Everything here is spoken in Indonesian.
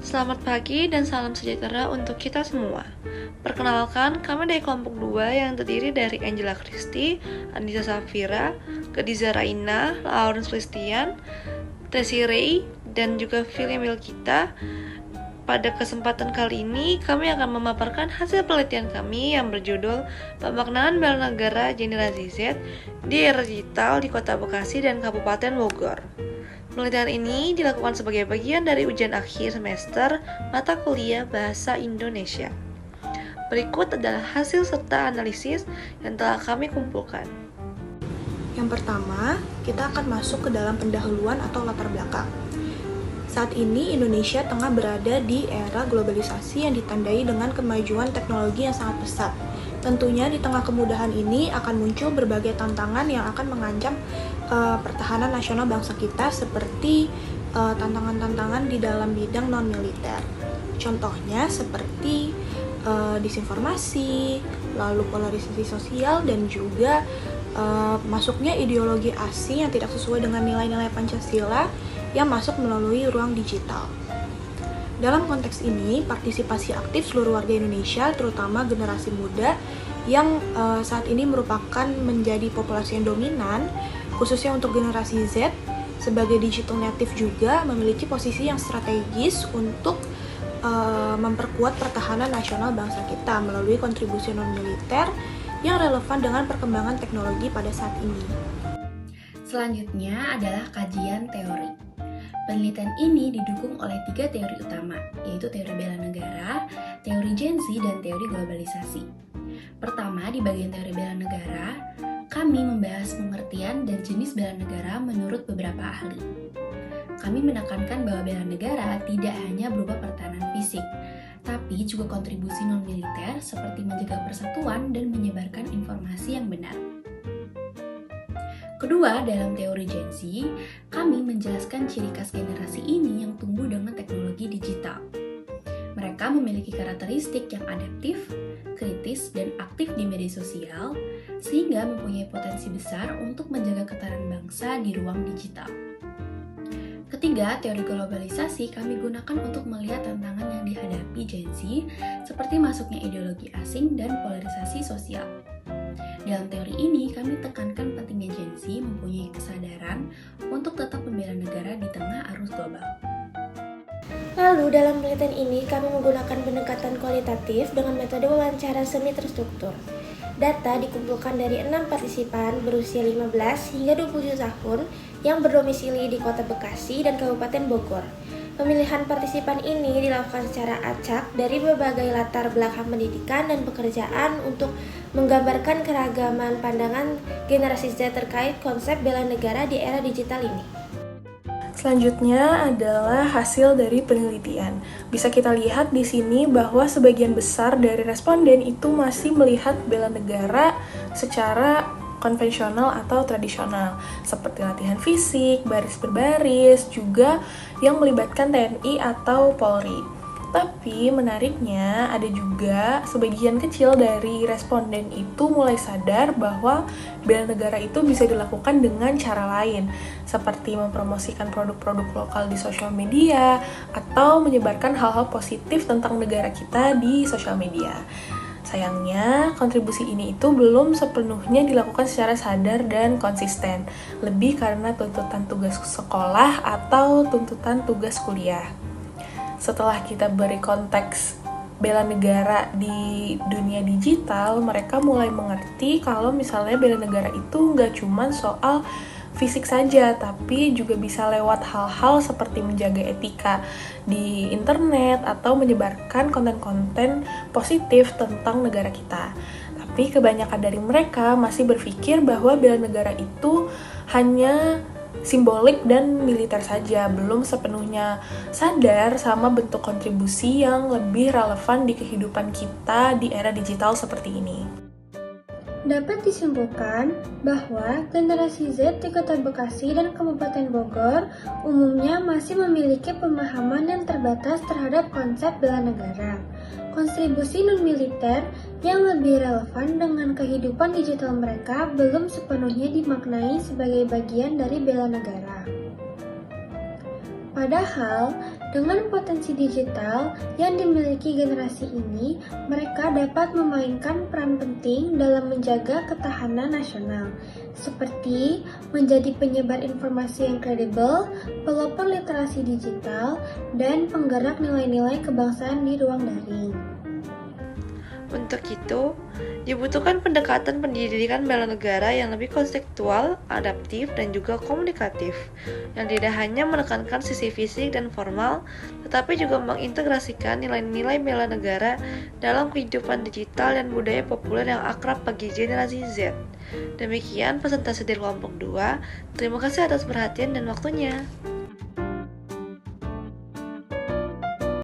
Selamat pagi dan salam sejahtera untuk kita semua. Perkenalkan, kami dari kelompok 2 yang terdiri dari Angela Christy, Anissa Safira, Khadiza Raina, Lawrence Christian, Tessy Ray, dan juga William Wilkita. Pada kesempatan kali ini, kami akan memaparkan hasil penelitian kami yang berjudul Pemaknaan Bela Negara Generasi Z di Era Digital di Kota Bekasi dan Kabupaten Bogor. Penelitian ini dilakukan sebagai bagian dari ujian akhir semester mata kuliah Bahasa Indonesia. Berikut adalah hasil serta analisis yang telah kami kumpulkan. Yang pertama, kita akan masuk ke dalam pendahuluan atau latar belakang. Saat ini Indonesia tengah berada di era globalisasi yang ditandai dengan kemajuan teknologi yang sangat pesat. Tentunya di tengah kemudahan ini akan muncul berbagai tantangan yang akan mengancam pertahanan nasional bangsa kita seperti tantangan-tantangan di dalam bidang non-militer. Contohnya seperti disinformasi, lalu polarisasi sosial, dan juga masuknya ideologi asing yang tidak sesuai dengan nilai-nilai Pancasila yang masuk melalui ruang digital. Dalam konteks ini, partisipasi aktif seluruh warga Indonesia, terutama generasi muda yang saat ini merupakan menjadi populasi yang dominan, khususnya untuk generasi Z, sebagai digital native juga memiliki posisi yang strategis untuk memperkuat pertahanan nasional bangsa kita melalui kontribusi non-militer yang relevan dengan perkembangan teknologi pada saat ini. Selanjutnya adalah kajian teori. Penelitian ini didukung oleh 3 teori utama, yaitu teori bela negara, teori Gen Z, dan teori globalisasi. Pertama, di bagian teori bela negara, kami membahas pengertian dan jenis bela negara menurut beberapa ahli. Kami menekankan bahwa bela negara tidak hanya berupa pertahanan fisik, tapi juga kontribusi non-militer seperti menjaga persatuan dan menyebarkan informasi yang benar. Kedua, dalam teori Gen Z, kami menjelaskan ciri khas generasi ini yang tumbuh dengan teknologi digital. Mereka memiliki karakteristik yang adaptif, kritis, dan aktif di media sosial, sehingga mempunyai potensi besar untuk menjaga ketahanan bangsa di ruang digital. Ketiga, teori globalisasi kami gunakan untuk melihat tantangan yang dihadapi Gen Z, seperti masuknya ideologi asing dan polarisasi sosial. Dalam teori ini, kami tekankan pentingnya Gen Z mempunyai kesadaran untuk tetap membela negara di tengah arus global. Lalu, dalam penelitian ini, kami menggunakan pendekatan kualitatif dengan metode wawancara semi terstruktur. Data dikumpulkan dari 6 partisipan berusia 15 hingga 27 tahun yang berdomisili di Kota Bekasi dan Kabupaten Bogor. Pemilihan partisipan ini dilakukan secara acak dari berbagai latar belakang pendidikan dan pekerjaan untuk menggambarkan keragaman pandangan generasi Z terkait konsep bela negara di era digital ini. Selanjutnya adalah hasil dari penelitian. Bisa kita lihat di sini bahwa sebagian besar dari responden itu masih melihat bela negara secara konvensional atau tradisional, seperti latihan fisik, baris berbaris, juga yang melibatkan TNI atau Polri. Tapi menariknya ada juga sebagian kecil dari responden itu mulai sadar bahwa bela negara itu bisa dilakukan dengan cara lain, seperti mempromosikan produk-produk lokal di sosial media atau menyebarkan hal-hal positif tentang negara kita di sosial media. Sayangnya, kontribusi ini itu belum sepenuhnya dilakukan secara sadar dan konsisten, lebih karena tuntutan tugas sekolah atau tuntutan tugas kuliah. Setelah kita beri konteks bela negara di dunia digital, mereka mulai mengerti kalau misalnya bela negara itu nggak cuma soal fisik saja, tapi juga bisa lewat hal-hal seperti menjaga etika di internet atau menyebarkan konten-konten positif tentang negara kita. Tapi kebanyakan dari mereka masih berpikir bahwa bela negara itu hanya simbolik dan militer saja, belum sepenuhnya sadar sama bentuk kontribusi yang lebih relevan di kehidupan kita di era digital seperti ini. Dapat disimpulkan bahwa generasi Z di Kota Bekasi dan Kabupaten Bogor umumnya masih memiliki pemahaman yang terbatas terhadap konsep bela negara. Kontribusi non-militer yang lebih relevan dengan kehidupan digital mereka belum sepenuhnya dimaknai sebagai bagian dari bela negara. Padahal, dengan potensi digital yang dimiliki generasi ini, mereka dapat memainkan peran penting dalam menjaga ketahanan nasional, seperti menjadi penyebar informasi yang kredibel, pelopor literasi digital, dan penggerak nilai-nilai kebangsaan di ruang daring. Untuk itu, dibutuhkan pendekatan pendidikan bela negara yang lebih konseptual, adaptif, dan juga komunikatif, yang tidak hanya menekankan sisi fisik dan formal, tetapi juga mengintegrasikan nilai-nilai bela negara dalam kehidupan digital dan budaya populer yang akrab bagi generasi Z. Demikian presentasi dari kelompok 2. Terima kasih atas perhatian dan waktunya.